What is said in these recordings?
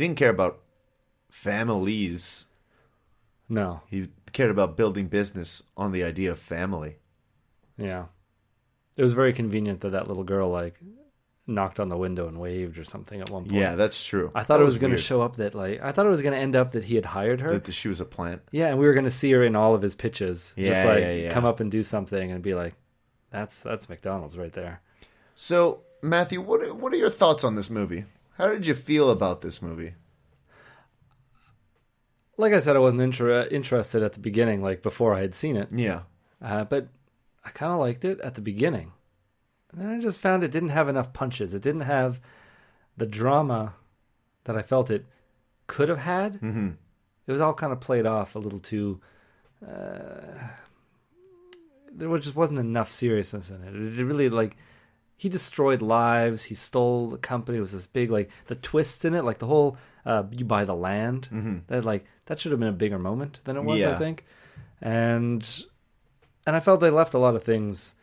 He didn't care about families. No. He cared about building business on the idea of family. Yeah. It was very convenient that little girl, like, knocked on the window and waved or something at one point. Yeah, that's true. I thought it was going to show up that, like, I thought it was going to end up that he had hired her. That she was a plant. Yeah, and we were going to see her in all of his pitches. Yeah, just, like, yeah. come up and do something and be like, that's McDonald's right there. So, Matthew, what are your thoughts on this movie? How did you feel about this movie? Like I said, I wasn't interested at the beginning, like, before I had seen it. Yeah. But I kind of liked it at the beginning. And then I just found it didn't have enough punches. It didn't have the drama that I felt it could have had. Mm-hmm. It was all kind of played off a little too... there just wasn't enough seriousness in it. It really, like... He destroyed lives. He stole the company. It was this big, like... The twists in it, like the whole... you buy the land. Mm-hmm. That should have been a bigger moment than it was, Yeah. I think. And I felt they left a lot of things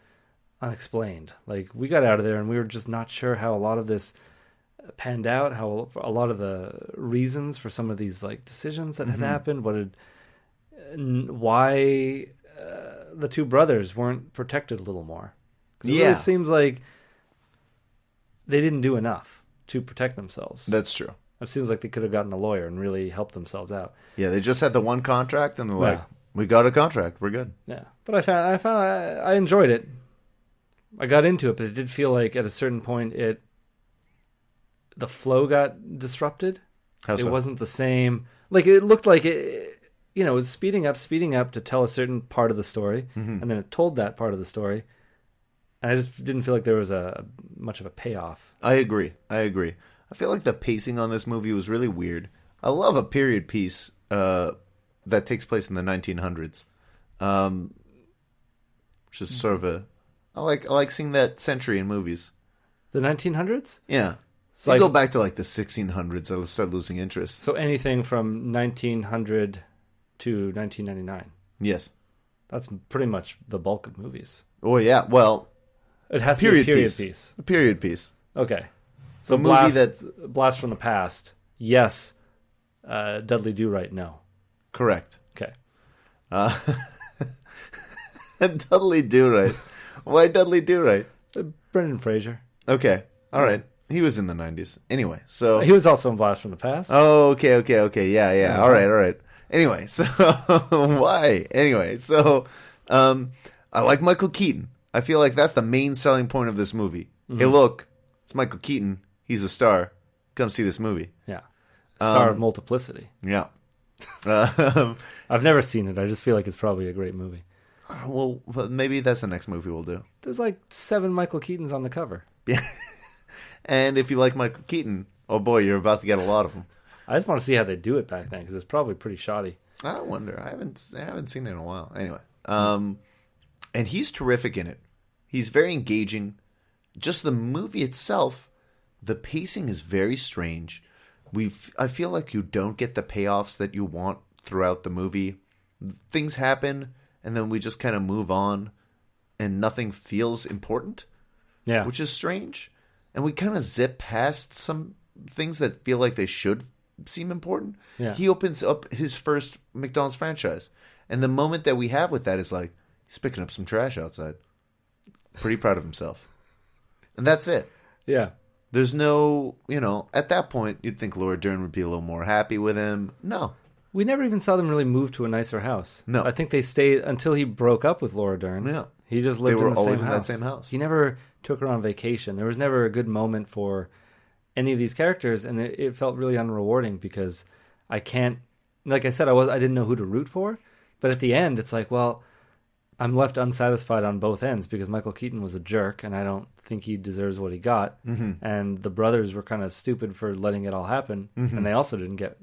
unexplained. Like, we got out of there and we were just not sure how a lot of this panned out, how a lot of the reasons for some of these, like, decisions that had happened, why the two brothers weren't protected a little more. 'Cause it really seems like they didn't do enough to protect themselves. That's true. It seems like they could have gotten a lawyer and really helped themselves out. Yeah, they just had the one contract and they're like, we got a contract. We're good. Yeah. But I enjoyed it. I got into it, but it did feel like at a certain point the flow got disrupted. How so? It wasn't the same. Like, it looked like it was speeding up to tell a certain part of the story, and then it told that part of the story. And I just didn't feel like there was much of a payoff. I agree. I feel like the pacing on this movie was really weird. I love a period piece that takes place in the 1900s, which is sort of I like seeing that century in movies. The 1900s? Yeah. So you go back to like the 1600s, I'll start losing interest. So anything from 1900 to 1999. Yes. That's pretty much the bulk of movies. Oh yeah. Well, it has to be a period piece. A period piece. Okay. So a movie Blast from the Past, yes. Dudley Do-Right, no. Correct. Okay. Dudley Do-Right. Why Dudley Do-Right? Brendan Fraser. Okay. All right. He was in the 90s. Anyway, so... He was also in Blast from the Past. Oh, okay. Yeah. All right. Anyway, so... Why? Anyway, so... I like Michael Keaton. I feel like that's the main selling point of this movie. Hey, look. It's Michael Keaton. He's a star. Come see this movie. Yeah. Star of Multiplicity. Yeah. I've never seen it. I just feel like it's probably a great movie. Well, maybe that's the next movie we'll do. There's like 7 Michael Keatons on the cover. Yeah. And if you like Michael Keaton, oh boy, you're about to get a lot of them. I just want to see how they do it back then, because it's probably pretty shoddy. I wonder. I haven't seen it in a while. Anyway, and he's terrific in it. He's very engaging. Just the movie itself, the pacing is very strange. I feel like you don't get the payoffs that you want throughout the movie. Things happen, and then we just kind of move on, and nothing feels important. Yeah, which is strange. And we kind of zip past some things that feel like they should seem important. Yeah. He opens up his first McDonald's franchise, and the moment that we have with that is like he's picking up some trash outside. Pretty proud of himself, and that's it. Yeah. There's no, at that point, you'd think Laura Dern would be a little more happy with him. No. We never even saw them really move to a nicer house. No. I think they stayed until he broke up with Laura Dern. Yeah. He just lived in the same house. That same house. He never took her on vacation. There was never a good moment for any of these characters, and it felt really unrewarding because I can't, like I said, I didn't know who to root for, but at the end, it's like, well, I'm left unsatisfied on both ends because Michael Keaton was a jerk, and I don't think he deserves what he got. Mm-hmm. And the brothers were kind of stupid for letting it all happen, and they also didn't get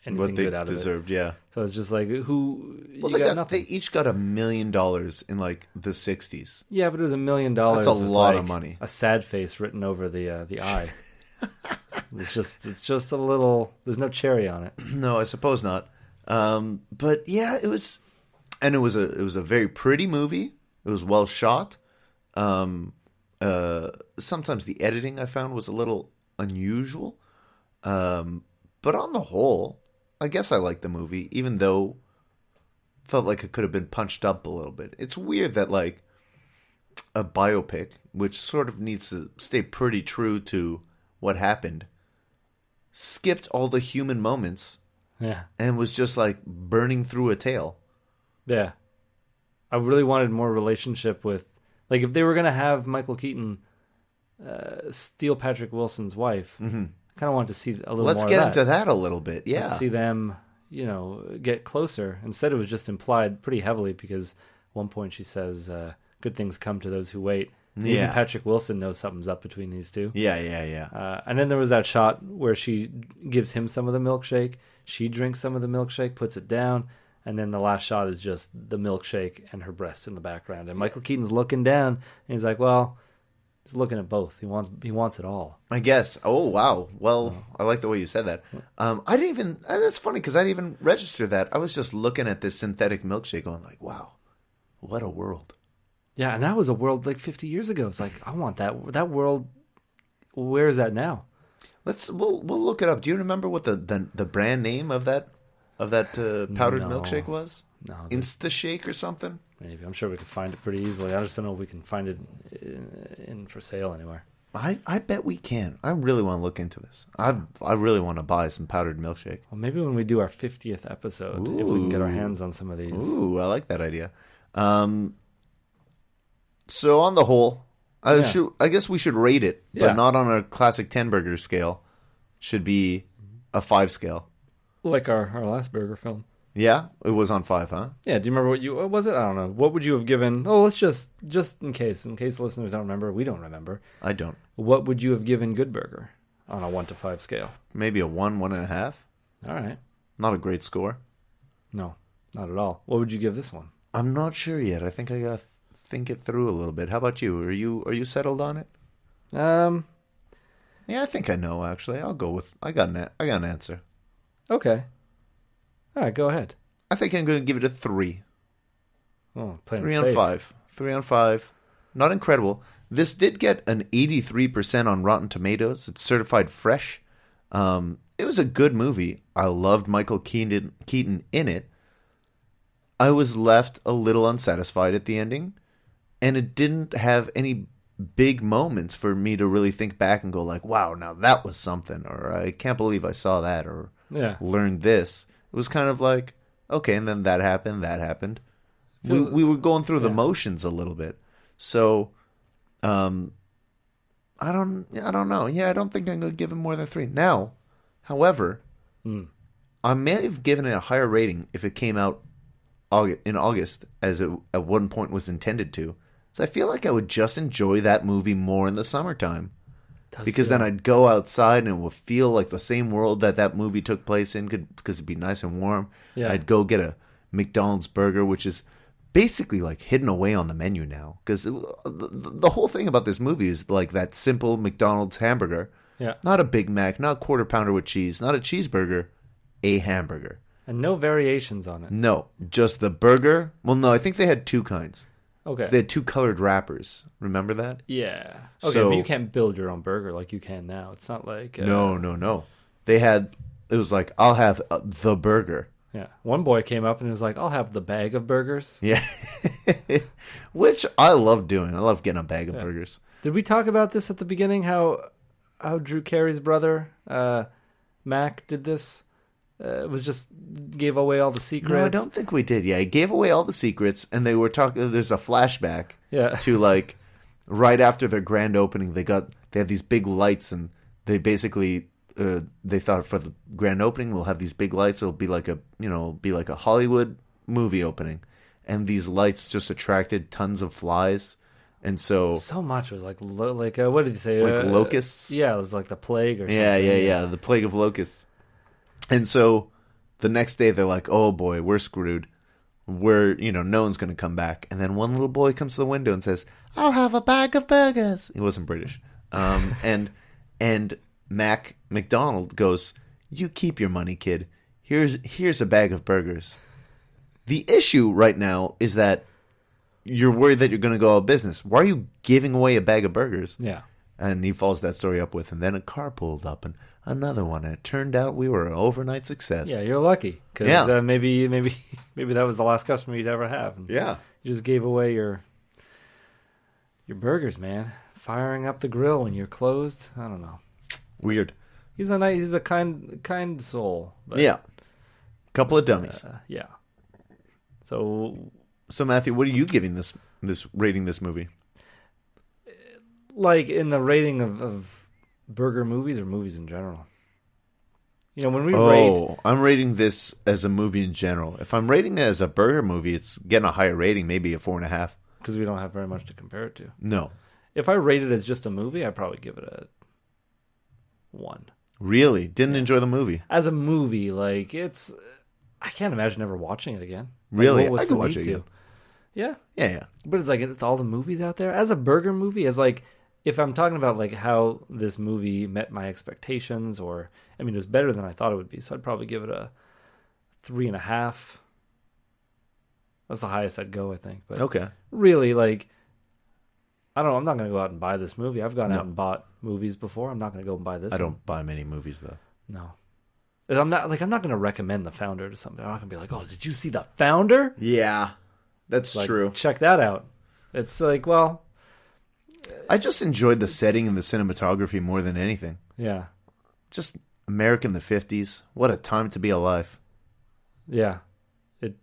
anything good out of it. What they deserved, yeah. So it's just like, they each got $1 million in like the 60s. Yeah, but it was $1 million. That's a lot like of money. A sad face written over the eye. It's just a little. There's no cherry on it. No, I suppose not. But yeah, it was a very pretty movie. It was well shot. Sometimes the editing I found was a little unusual. But on the whole, I guess I liked the movie, even though it felt like it could have been punched up a little bit. It's weird that, like, a biopic, which sort of needs to stay pretty true to what happened, skipped all the human moments and was just, like, burning through a tale. Yeah. I really wanted more relationship with... Like, if they were going to have Michael Keaton steal Patrick Wilson's wife, I kind of wanted to see a little more of that. Let's get into that a little bit, yeah. Let's see them, get closer. Instead, it was just implied pretty heavily because at one point she says, good things come to those who wait. Even Patrick Wilson knows something's up between these two. Yeah. And then there was that shot where she gives him some of the milkshake. She drinks some of the milkshake, puts it down. And then the last shot is just the milkshake and her breast in the background. And Michael Keaton's looking down, and he's like, well, he's looking at both. He wants it all. I guess. Oh, wow. Well, I like the way you said that. I didn't even... That's funny, because I didn't even register that. I was just looking at this synthetic milkshake going like, wow, what a world. Yeah, and that was a world like 50 years ago. It's like, I want that. That world, where is that now? We'll look it up. Do you remember what the brand name of that powdered milkshake was? No. Insta-Shake or something? Maybe. I'm sure we could find it pretty easily. I just don't know if we can find it in for sale anywhere. I bet we can. I really want to look into this. I really want to buy some powdered milkshake. Well, maybe when we do our 50th episode, if we can get our hands on some of these. Ooh, I like that idea. So on the whole, I guess we should rate it, but not on a classic 10 burger scale. Should be a 5 scale. Like our last burger film. Yeah? It was on 5, huh? Yeah, do you remember what was it? I don't know. What would you have given? Oh, let's just in case listeners don't remember, we don't remember. I don't. What would you have given Good Burger on a 1 to 5 scale? Maybe a 1.5. All right. Not a great score. No, not at all. What would you give this one? I'm not sure yet. I think I got to think it through a little bit. How about you? Are you settled on it? Yeah, I think I know, actually. I'll go with... I got an answer. Okay. All right, go ahead. I think I'm going to give it a 3. Oh, playing 3 safe. on 5. 3 on 5. Not incredible. This did get an 83% on Rotten Tomatoes. It's certified fresh. It was a good movie. I loved Michael Keaton in it. I was left a little unsatisfied at the ending, and it didn't have any big moments for me to really think back and go like, wow, now that was something, or I can't believe I saw that, or learned this. It was kind of like, okay, and then that happened. We were going through the motions a little bit. So, I don't know. Yeah, I don't think I'm going to give it more than 3. Now, however, I may have given it a higher rating if it came out in August, as it at one point was intended to. So I feel like I would just enjoy that movie more in the summertime. Because then I'd go outside and it would feel like the same world that movie took place in, because it'd be nice and warm. Yeah. I'd go get a McDonald's burger, which is basically like hidden away on the menu now. Because the whole thing about this movie is like that simple McDonald's hamburger. Yeah. Not a Big Mac, not a quarter pounder with cheese, not a cheeseburger, a hamburger. And no variations on it. No, just the burger. Well, no, I think they had 2 kinds. Okay. So they had 2 colored wrappers. Remember that? Yeah. Okay, but you can't build your own burger like you can now. It's not like... No. It was like, I'll have the burger. Yeah. One boy came up and was like, I'll have the bag of burgers. Yeah. Which I love doing. I love getting a bag of burgers. Did we talk about this at the beginning? How Drew Carey's brother, Mac, did this? It was just gave away all the secrets. No, I don't think we did. Yeah, he gave away all the secrets, and they were talking. There's a flashback to like right after their grand opening. They had these big lights, and they basically they thought for the grand opening we'll have these big lights. It'll be like a Hollywood movie opening, and these lights just attracted tons of flies, and so much was like what did he say? Like locusts. Yeah, it was like the plague or something. Yeah. The plague of locusts. And so the next day they're like, oh boy, we're screwed. No one's going to come back. And then one little boy comes to the window and says, I'll have a bag of burgers. He wasn't British. And Mac McDonald goes, you keep your money, kid. Here's a bag of burgers. The issue right now is that you're worried that you're going to go out of business. Why are you giving away a bag of burgers? Yeah. And he follows that story up with, and then a car pulled up, and another one, and it turned out we were an overnight success. Yeah, you're lucky because maybe that was the last customer you'd ever have. And Yeah. you just gave away your burgers, man. Firing up the grill when you're closed. I don't know. Weird. He's a kind soul. But, Yeah. Couple of dummies. Yeah. So Matthew, what are you giving this rating this movie? Like in the rating of burger movies or movies in general? When we rate... I'm rating this as a movie in general. If I'm rating it as a burger movie, it's getting a higher rating, maybe a 4.5. Because we don't have very much to compare it to. No. If I rate it as just a movie, I'd probably give it a 1. Really? Didn't enjoy the movie? As a movie, like, it's... I can't imagine ever watching it again. Really? What's I could the watch need it again. to? Yeah. Yeah. But it's like, it's all the movies out there. As a burger movie, as like... If I'm talking about like how this movie met my expectations, or it was better than I thought it would be, so I'd probably give it a 3.5. That's the highest I'd go, I think. But Okay. really, like, I don't know. I'm not going to go out and buy this movie. I've gone out and bought movies before. I'm not going to go and buy this. I don't buy many movies though. No. I'm not going to recommend The Founder to somebody. I'm not going to be like, "Oh, did you see The Founder?" Yeah, that's true. Check that out. It's like, well. I just enjoyed the setting and the cinematography more than anything. Yeah. Just America in the 50s. What a time to be alive. Yeah. It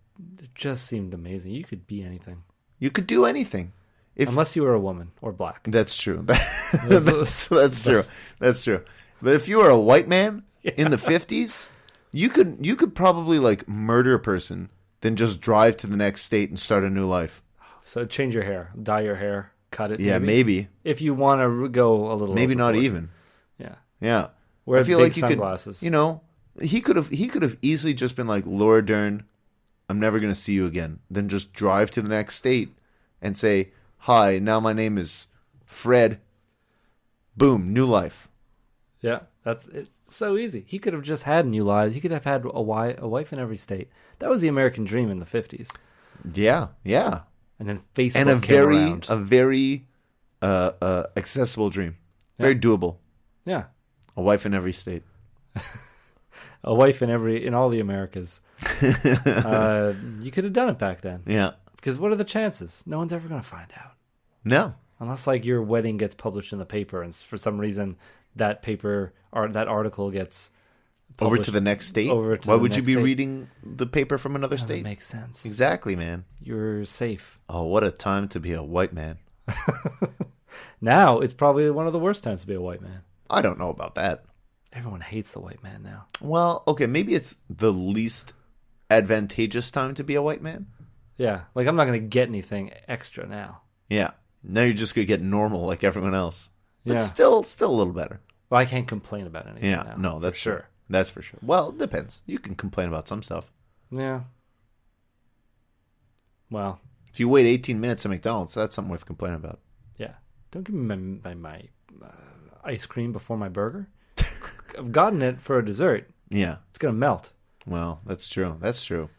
just seemed amazing. You could be anything. You could do anything. Unless you were a woman or black. That's true. That's true. That's true. But if you were a white man in the 50s, you could probably like murder a person, then just drive to the next state and start a new life. So change your hair. Dye your hair. Cut it. Yeah, maybe. If you want to go a little. Maybe overboard. not even. Yeah. Yeah. Wear I feel big like you sunglasses. could. He could have easily just been like, Laura Dern, I'm never going to see you again. Then just drive to the next state and say, hi, now my name is Fred. Boom, new life. Yeah, it's so easy. He could have just had new lives. He could have had a wife in every state. That was the American dream in the 50s. Yeah. And then Facebook and a very accessible dream. Very doable. Yeah. A wife in every state. A wife in all the Americas. You could have done it back then. Yeah. Because what are the chances? No one's ever going to find out. No. Unless like your wedding gets published in the paper and for some reason that paper or that article gets over to the next state. Why would you be reading the paper from another state? That makes sense. Exactly, man. You're safe. Oh, what a time to be a white man. Now it's probably one of the worst times to be a white man. I don't know about that. Everyone hates the white man now. Well, okay, maybe it's the least advantageous time to be a white man. Yeah, like I'm not going to get anything extra now. Yeah, now you're just going to get normal like everyone else. But yeah. still a little better. Well, I can't complain about anything now. No, that's for sure. That's for sure. Well, it depends. You can complain about some stuff. Yeah. Well. If you wait 18 minutes at McDonald's, that's something worth complaining about. Yeah. Don't give me my ice cream before my burger. I've gotten it for a dessert. Yeah. It's going to melt. Well, that's true. That's true.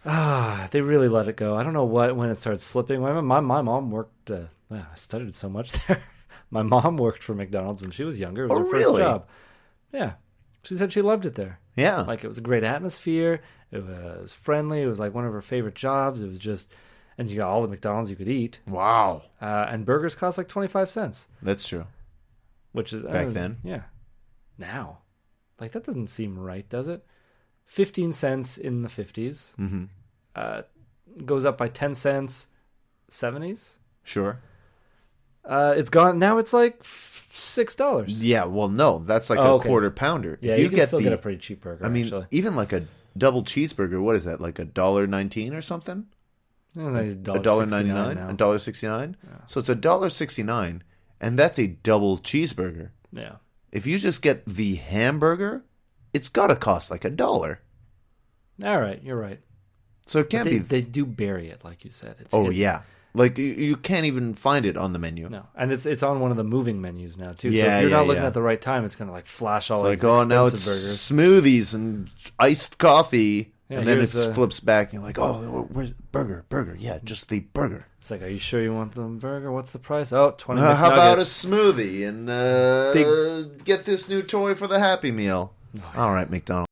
They really let it go. I don't know when it started slipping. My mom worked. I studied so much there. My mom worked for McDonald's when she was younger. It was her first job. Yeah. She said she loved it there. Yeah. Like it was a great atmosphere. It was friendly. It was like one of her favorite jobs. It was just, and you got all the McDonald's you could eat. Wow. And burgers cost like 25 cents. That's true. Which is back then. Yeah. Now. Like that doesn't seem right, does it? 15 cents in the 50s. Mm-hmm. Goes up by 10 cents 70s. Sure. It's gone. Now it's like $6. Yeah, well, no. That's like a quarter pounder. Yeah, you can still get a pretty cheap burger, I mean, actually. even like a double cheeseburger, what is that? Like $1.19 or something? $1.99. $1.69? Yeah. So it's $1.69, and that's a double cheeseburger. Yeah. If you just get the hamburger, it's got to cost like $1. All right, you're right. So it can't be. They do bury it, like you said. It's hidden. Yeah. Like, you can't even find it on the menu. No. And it's on one of the moving menus now, too. Yeah, so if you're not looking at the right time, it's going to, like, flash all these now it's burgers. smoothies and iced coffee Yeah, and then it here's flips back, and you're like, oh, where's burger? Yeah, just the burger. It's like, are you sure you want the burger? What's the price? Oh, 20 How about a McNuggets. smoothie and get this new toy for the Happy Meal? Oh, yeah. All right, McDonald's.